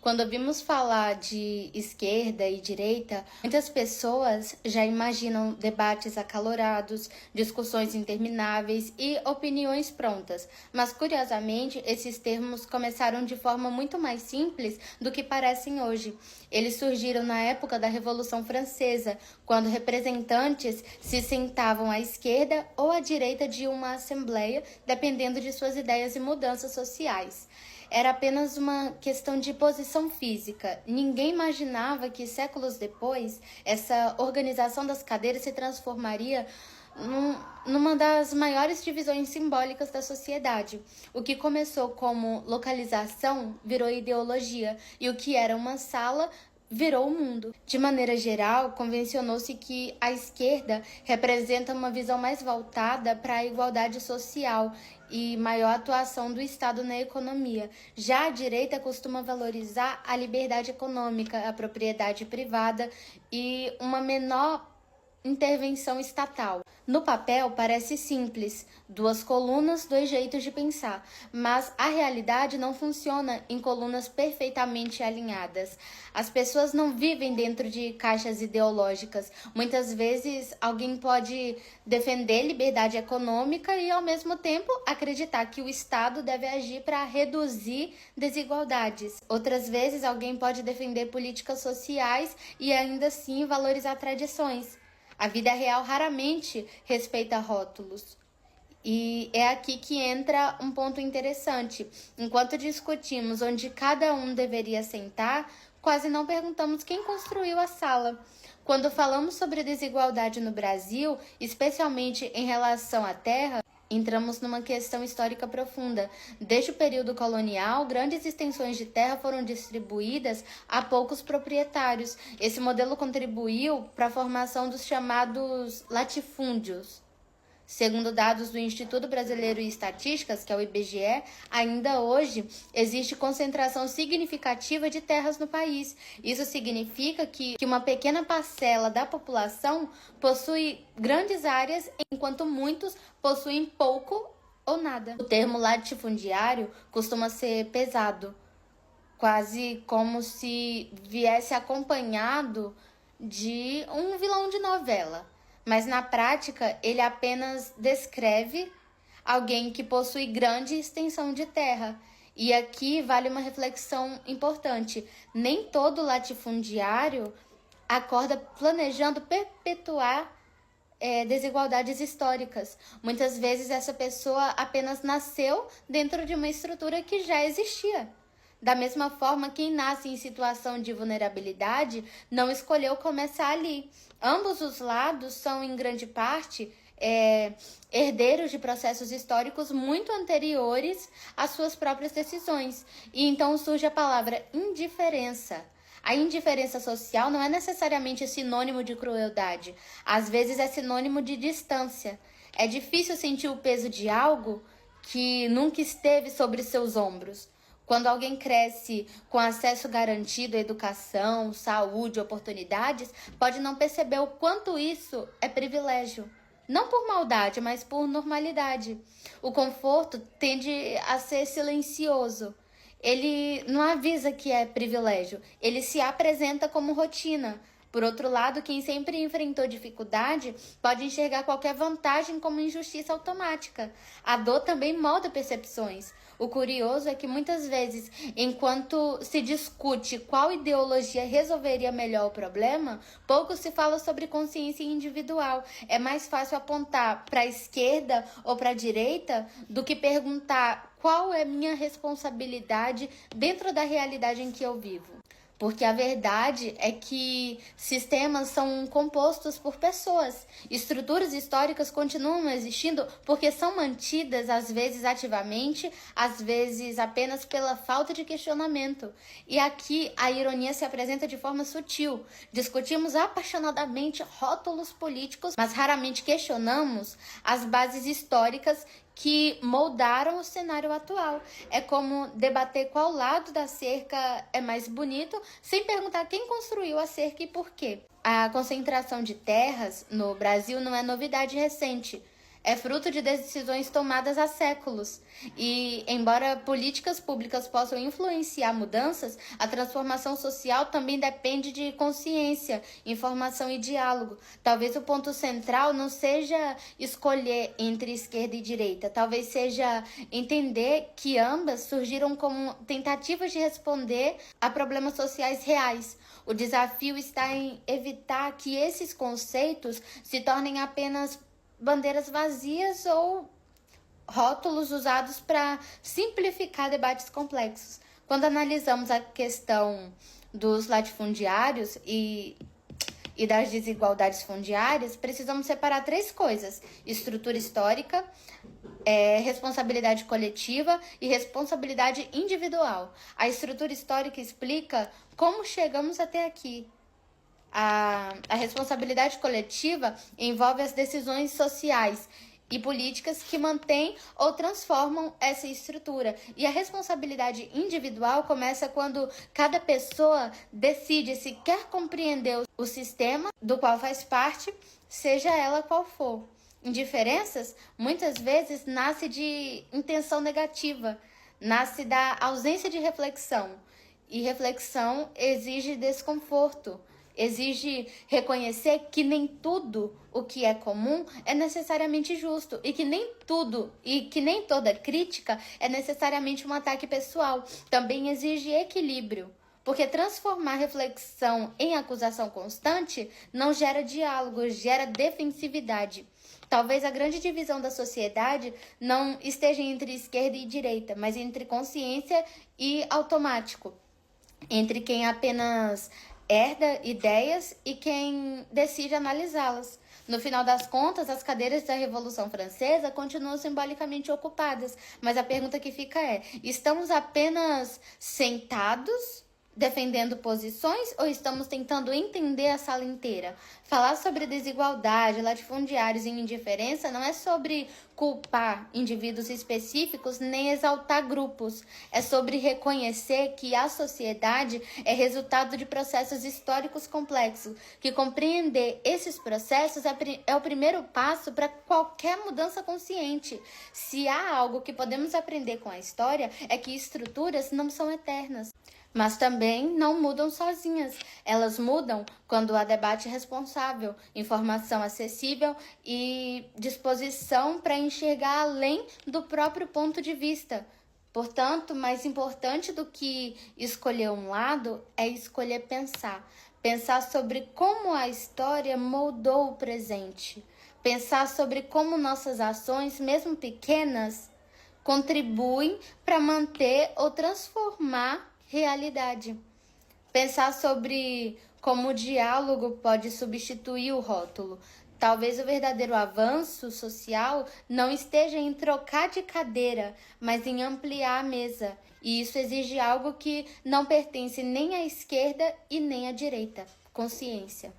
Quando ouvimos falar de esquerda e direita, muitas pessoas já imaginam debates acalorados, discussões intermináveis e opiniões prontas. Mas, curiosamente, esses termos começaram de forma muito mais simples do que parecem hoje. Eles surgiram na época da Revolução Francesa, quando representantes se sentavam à esquerda ou à direita de uma assembleia, dependendo de suas ideias e mudanças sociais. Era apenas uma questão de posição física. Ninguém imaginava que séculos depois essa organização das cadeiras se transformaria numa das maiores divisões simbólicas da sociedade. O que começou como localização virou ideologia, e o que era uma sala virou o mundo. De maneira geral, convencionou-se que a esquerda representa uma visão mais voltada para a igualdade social e maior atuação do Estado na economia. Já a direita costuma valorizar a liberdade econômica, a propriedade privada e uma menor intervenção estatal. No papel parece simples, duas colunas, dois jeitos de pensar, mas a realidade não funciona em colunas perfeitamente alinhadas. As pessoas não vivem dentro de caixas ideológicas. Muitas vezes alguém pode defender liberdade econômica e ao mesmo tempo acreditar que o Estado deve agir para reduzir desigualdades. Outras vezes alguém pode defender políticas sociais e ainda assim valorizar tradições. A vida real raramente respeita rótulos. E é aqui que entra um ponto interessante. Enquanto discutimos onde cada um deveria sentar, quase não perguntamos quem construiu a sala. Quando falamos sobre desigualdade no Brasil, especialmente em relação à terra, entramos numa questão histórica profunda. Desde o período colonial, grandes extensões de terra foram distribuídas a poucos proprietários. Esse modelo contribuiu para a formação dos chamados latifúndios. Segundo dados do Instituto Brasileiro de Estatísticas, que é o IBGE, ainda hoje existe concentração significativa de terras no país. Isso significa que uma pequena parcela da população possui grandes áreas, enquanto muitos possuem pouco ou nada. O termo latifundiário costuma ser pesado, quase como se viesse acompanhado de um vilão de novela. Mas na prática, ele apenas descreve alguém que possui grande extensão de terra. E aqui vale uma reflexão importante. Nem todo latifundiário acorda planejando perpetuar desigualdades históricas. Muitas vezes essa pessoa apenas nasceu dentro de uma estrutura que já existia. Da mesma forma, quem nasce em situação de vulnerabilidade não escolheu começar ali. Ambos os lados são, em grande parte, herdeiros de processos históricos muito anteriores às suas próprias decisões. E então surge a palavra indiferença. A indiferença social não é necessariamente sinônimo de crueldade. Às vezes é sinônimo de distância. É difícil sentir o peso de algo que nunca esteve sobre seus ombros. Quando alguém cresce com acesso garantido à educação, saúde, oportunidades, pode não perceber o quanto isso é privilégio. Não por maldade, mas por normalidade. O conforto tende a ser silencioso. Ele não avisa que é privilégio, ele se apresenta como rotina. Por outro lado, quem sempre enfrentou dificuldade pode enxergar qualquer vantagem como injustiça automática. A dor também molda percepções. O curioso é que muitas vezes, enquanto se discute qual ideologia resolveria melhor o problema, pouco se fala sobre consciência individual. É mais fácil apontar para a esquerda ou para a direita do que perguntar qual é minha responsabilidade dentro da realidade em que eu vivo. Porque a verdade é que sistemas são compostos por pessoas. Estruturas históricas continuam existindo porque são mantidas, às vezes ativamente, às vezes apenas pela falta de questionamento. E aqui a ironia se apresenta de forma sutil. Discutimos apaixonadamente rótulos políticos, mas raramente questionamos as bases históricas que moldaram o cenário atual. É como debater qual lado da cerca é mais bonito, sem perguntar quem construiu a cerca e por quê. A concentração de terras no Brasil não é novidade recente. é fruto de decisões tomadas há séculos. E, embora políticas públicas possam influenciar mudanças, a transformação social também depende de consciência, informação e diálogo. Talvez o ponto central não seja escolher entre esquerda e direita, talvez seja entender que ambas surgiram como tentativas de responder a problemas sociais reais. O desafio está em evitar que esses conceitos se tornem apenas bandeiras vazias ou rótulos usados para simplificar debates complexos. Quando analisamos a questão dos latifundiários e das desigualdades fundiárias, precisamos separar três coisas: estrutura histórica, responsabilidade coletiva e responsabilidade individual. A estrutura histórica explica como chegamos até aqui. A responsabilidade coletiva envolve as decisões sociais e políticas que mantêm ou transformam essa estrutura. E a responsabilidade individual começa quando cada pessoa decide se quer compreender o sistema do qual faz parte, seja ela qual for. Indiferenças, muitas vezes, nasce de intenção negativa, nasce da ausência de reflexão. E reflexão exige desconforto. Exige reconhecer que nem tudo o que é comum é necessariamente justo e que nem toda crítica é necessariamente um ataque pessoal. Também exige equilíbrio, porque transformar reflexão em acusação constante não gera diálogo, gera defensividade. Talvez a grande divisão da sociedade não esteja entre esquerda e direita, mas entre consciência e automático, entre quem apenas herda ideias e quem decide analisá-las. No final das contas, as cadeiras da Revolução Francesa continuam simbolicamente ocupadas, mas a pergunta que fica é: estamos apenas sentados defendendo posições ou estamos tentando entender a sala inteira? Falar sobre desigualdade, latifundiários e indiferença não é sobre culpar indivíduos específicos nem exaltar grupos. É sobre reconhecer que a sociedade é resultado de processos históricos complexos, que compreender esses processos é o primeiro passo para qualquer mudança consciente. Se há algo que podemos aprender com a história, é que estruturas não são eternas, mas também não mudam sozinhas. Elas mudam quando há debate responsável, informação acessível e disposição para enxergar além do próprio ponto de vista. Portanto, mais importante do que escolher um lado é escolher pensar. Pensar sobre como a história moldou o presente. Pensar sobre como nossas ações, mesmo pequenas, contribuem para manter ou transformar realidade. Pensar sobre como o diálogo pode substituir o rótulo. Talvez o verdadeiro avanço social não esteja em trocar de cadeira, mas em ampliar a mesa. E isso exige algo que não pertence nem à esquerda e nem à direita: consciência.